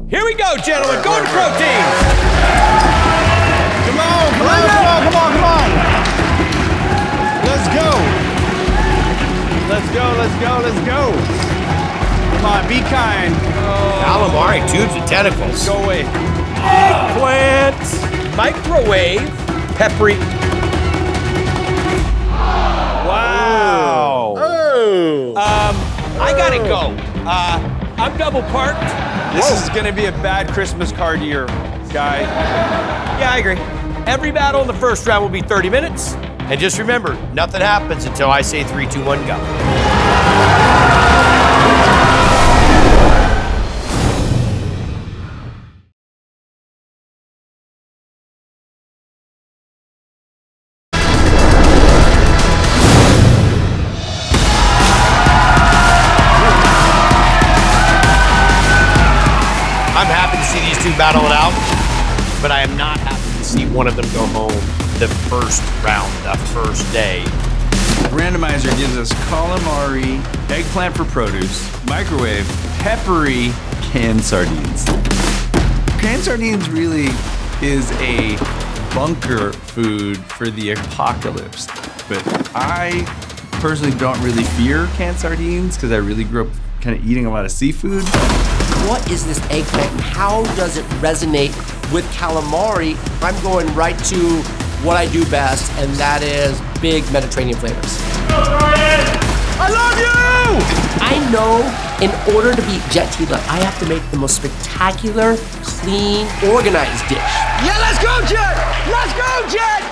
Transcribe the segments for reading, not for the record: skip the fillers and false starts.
Here we go, gentlemen. Go to protein. Come on. Let's go. Come on, be kind. Calamari, tubes and tentacles. Go away. Eggplant. Microwave. Peppery. Wow. I gotta go. I'm double parked. This is gonna be a bad Christmas card year, guy. Yeah, I agree. Every battle in the first round will be 30 minutes. And just remember, nothing happens until I say 3, 2, 1, go. I'm happy to see these two battle it out, but I am not happy to see one of them go home the first round, the first day. Randomizer gives us calamari, eggplant for produce, microwave, peppery, canned sardines. Canned sardines really is a bunker food for the apocalypse. But I personally don't really fear canned sardines because I really grew up kind of eating a lot of seafood. What is this eggplant and how does it resonate with calamari? I'm going right to what I do best, and that is big Mediterranean flavors. I love you! I know in order to beat Jet Tila, I have to make the most spectacular, clean, organized dish. Yeah, let's go, Jet! Let's go, Jet!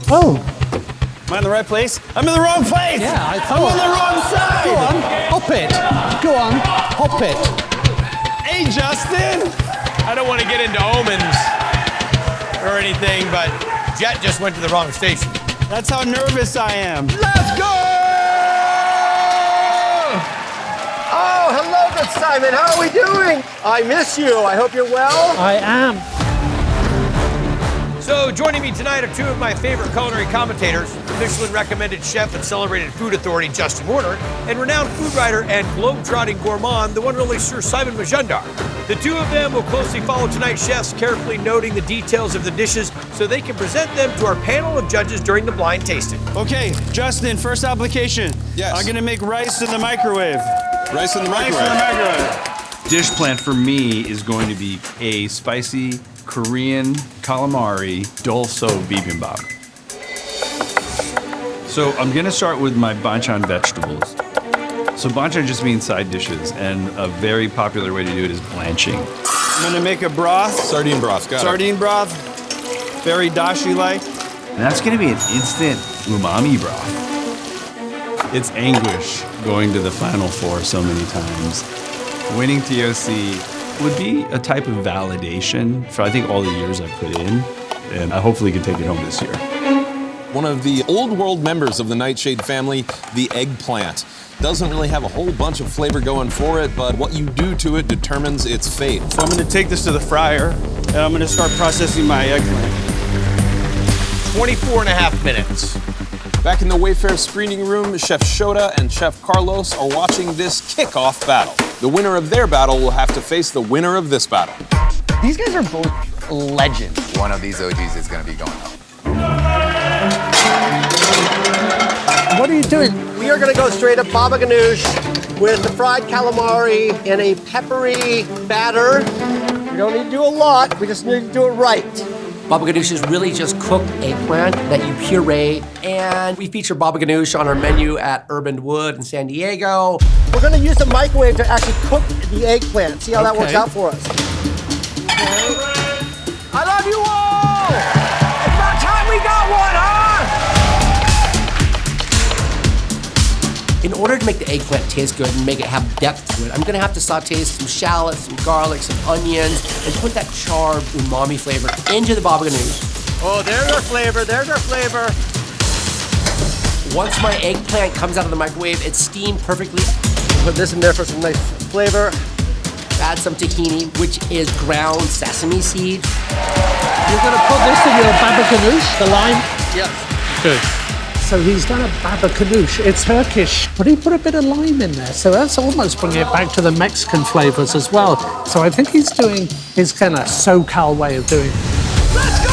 Oh. Am I in the right place? I'm in the wrong place! Yeah, I'm on the wrong side! Go on, hop it. Hey, Justin! I don't want to get into omens or anything, but Jet just went to the wrong station. That's how nervous I am. Let's go! Oh, hello, good Simon. How are we doing? I miss you. I hope you're well. I am. So joining me tonight are two of my favorite culinary commentators, Michelin-recommended chef and celebrated food authority Justin Warner, and renowned food writer and globe-trotting gourmand, the one and only Sir Simon Majumdar. The two of them will closely follow tonight's chefs, carefully noting the details of the dishes so they can present them to our panel of judges during the blind tasting. Okay, Justin, first application. Yes. I'm gonna make rice in the microwave. Rice in the Rice microwave. in the microwave. Dish plan for me is going to be a spicy Korean calamari dolso bibimbap. So I'm gonna start with my banchan vegetables. So banchan just means side dishes, and a very popular way to do it is blanching. I'm gonna make a broth. Sardine broth, got it. Sardine broth, very dashi-like. And that's gonna be an instant umami broth. It's anguish going to the Final Four so many times. Winning TOC would be a type of validation for I think all the years I've put in, and I hopefully can take it home this year. One of the old world members of the Nightshade family, the eggplant. Doesn't really have a whole bunch of flavor going for it, but what you do to it determines its fate. So I'm gonna take this to the fryer, and I'm gonna start processing my eggplant. 24 and a half minutes. Back in the Wayfair screening room, Chef Shota and Chef Carlos are watching this kickoff battle. The winner of their battle will have to face the winner of this battle. These guys are both legends. One of these OGs is going to be going up. What are you doing? We are going to go straight up baba ganoush with the fried calamari in a peppery batter. We don't need to do a lot. We just need to do it right. Baba ganoush is really just cooked eggplant that you puree, and we feature baba ganoush on our menu at Urban Wood in San Diego. We're going to use the microwave to actually cook the eggplant. See how that works out for us. Okay. I love you all! It's about time we got one, huh? In order to make the eggplant taste good and make it have depth to it, I'm gonna have to saute some shallots, some garlic, some onions, and put that charred umami flavor into the baba ganoush. Oh, there's our flavor, there's our flavor. Once my eggplant comes out of the microwave, it's steamed perfectly. Put this in there for some nice flavor. Add some tahini, which is ground sesame seed. You're gonna put this in your baba ganoush, the lime? Yes. Good. So he's done a baba ganoush. It's Turkish, but he put a bit of lime in there. So that's almost bringing it back to the Mexican flavors as well. So I think he's doing his kind of SoCal way of doing it. Let's go!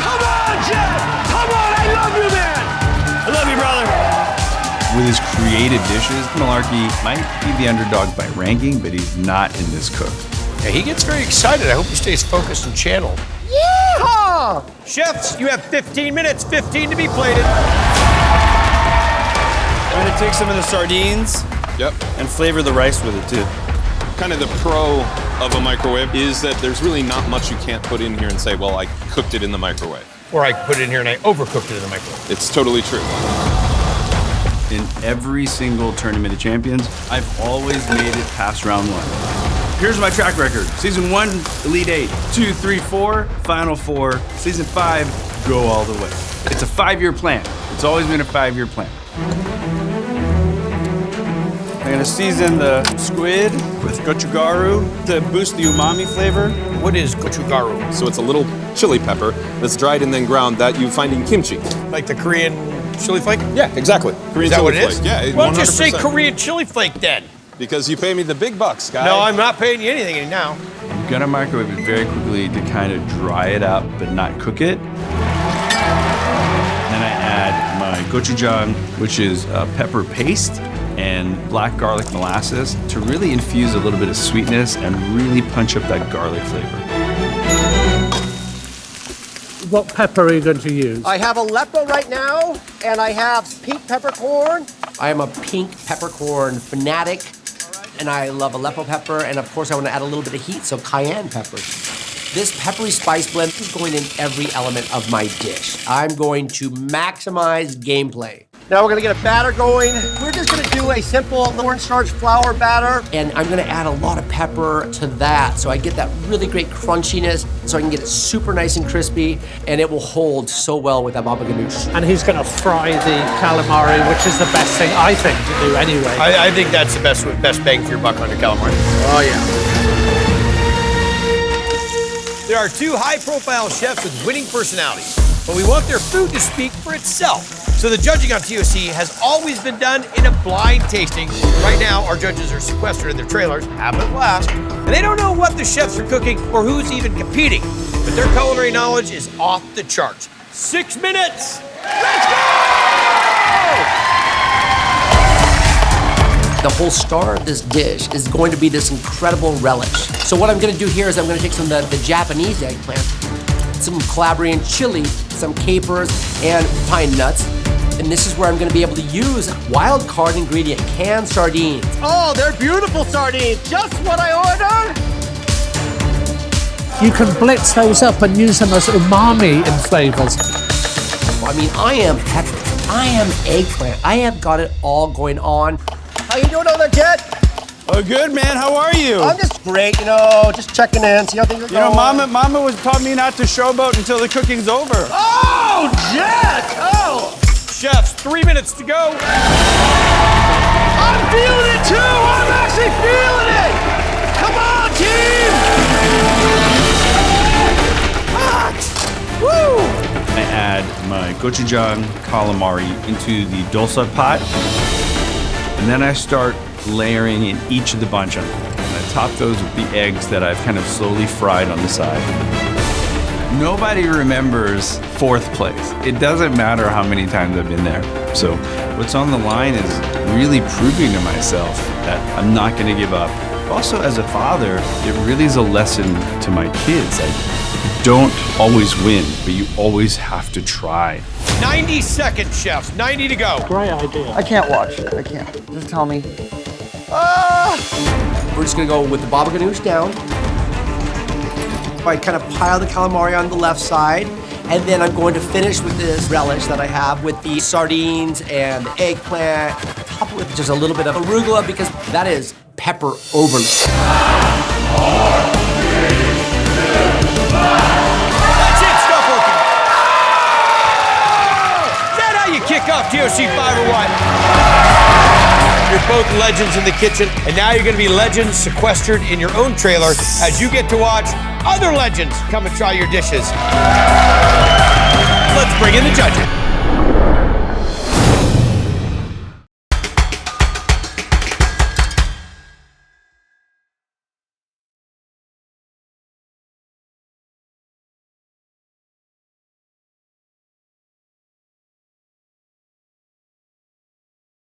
Come on, Jeff! Come on, I love you, man! I love you, brother. With his creative dishes, Malarkey might be the underdog by ranking, but he's not in this cook. Yeah, he gets very excited. I hope he stays focused and channeled. Yeehaw! Chefs, you have 15 minutes, 15 to be plated. I'm gonna take some of the sardines and flavor the rice with it too. Kind of the pro of a microwave is that there's really not much you can't put in here and say, well, I cooked it in the microwave. Or I put it in here and I overcooked it in the microwave. It's totally true. In every single Tournament of Champions, I've always made it past round 1. Here's my track record. Season 1, Elite 8. 2, 3, 4, Final 4. Season 5, go all the way. It's a 5-year plan. It's always been a 5-year plan. I'm gonna season the squid with gochugaru to boost the umami flavor. What is gochugaru? So it's a little chili pepper that's dried and then ground that you find in kimchi. Like the Korean chili flake? Yeah, exactly. Korean Is that chili what it flake. is? Yeah, Well, just say 100%. Korean chili flake then. Because you pay me the big bucks, guy. No, I'm not paying you anything now. I'm gonna microwave it very quickly to kind of dry it up, but not cook it. Then I add my gochujang, which is pepper paste, and black garlic molasses to really infuse a little bit of sweetness and really punch up that garlic flavor. What pepper are you going to use? I have Aleppo right now, and I have pink peppercorn. I am a pink peppercorn fanatic, and I love Aleppo pepper, and of course I want to add a little bit of heat, so cayenne pepper. This peppery spice blend is going in every element of my dish. I'm going to maximize gameplay. Now we're gonna get a batter going. We're just gonna do a simple cornstarch flour batter. And I'm gonna add a lot of pepper to that, so I get that really great crunchiness, so I can get it super nice and crispy, and it will hold so well with that baba ganoush. And he's going to fry the calamari, which is the best thing, I think, to do anyway. I think that's the best bang for your buck on your calamari. Oh yeah. There are 2 high-profile chefs with winning personalities, but we want their food to speak for itself. So the judging on TOC has always been done in a blind tasting. Right now, our judges are sequestered in their trailers, having a blast, and they don't know what the chefs are cooking or who's even competing, but their culinary knowledge is off the charts. 6 minutes! Let's go! The whole star of this dish is going to be this incredible relish. So what I'm gonna do here is I'm gonna take some of the Japanese eggplant, some Calabrian chili, some capers, and pine nuts. And this is where I'm gonna be able to use wild card ingredient, canned sardines. Oh, they're beautiful sardines. Just what I ordered. You can blitz those up and use them as umami in flavors. I mean, I am pepper, I am eggplant, I have got it all going on. How you doing over there, kid? Oh, good, man. How are you? I'm just great, just checking in, see how things are going. Mama taught me not to showboat until the cooking's over. Oh, Jack! Oh! Chefs, 3 minutes to go. I'm feeling it too! I'm actually feeling it! Come on, team! Hot! Woo! I add my gochujang calamari into the dolsa pot, and then I start layering in each of the banchan. And I top those with the eggs that I've kind of slowly fried on the side. Nobody remembers 4th place. It doesn't matter how many times I've been there. So what's on the line is really proving to myself that I'm not going to give up. Also, as a father, it really is a lesson to my kids. You don't always win, but you always have to try. 90 seconds, chefs. 90 to go. Great idea. I can't watch it. I can't. Just tell me. We're just gonna go with the baba ganoush down. I kind of pile the calamari on the left side, and then I'm going to finish with this relish that I have with the sardines and the eggplant. Top it with just a little bit of arugula because that is pepper overload. That's it, stop working. Is that how you kick off TOC 5 or what? You're both legends in the kitchen, and now you're going to be legends sequestered in your own trailer as you get to watch other legends come and try your dishes. Let's bring in the judges. it.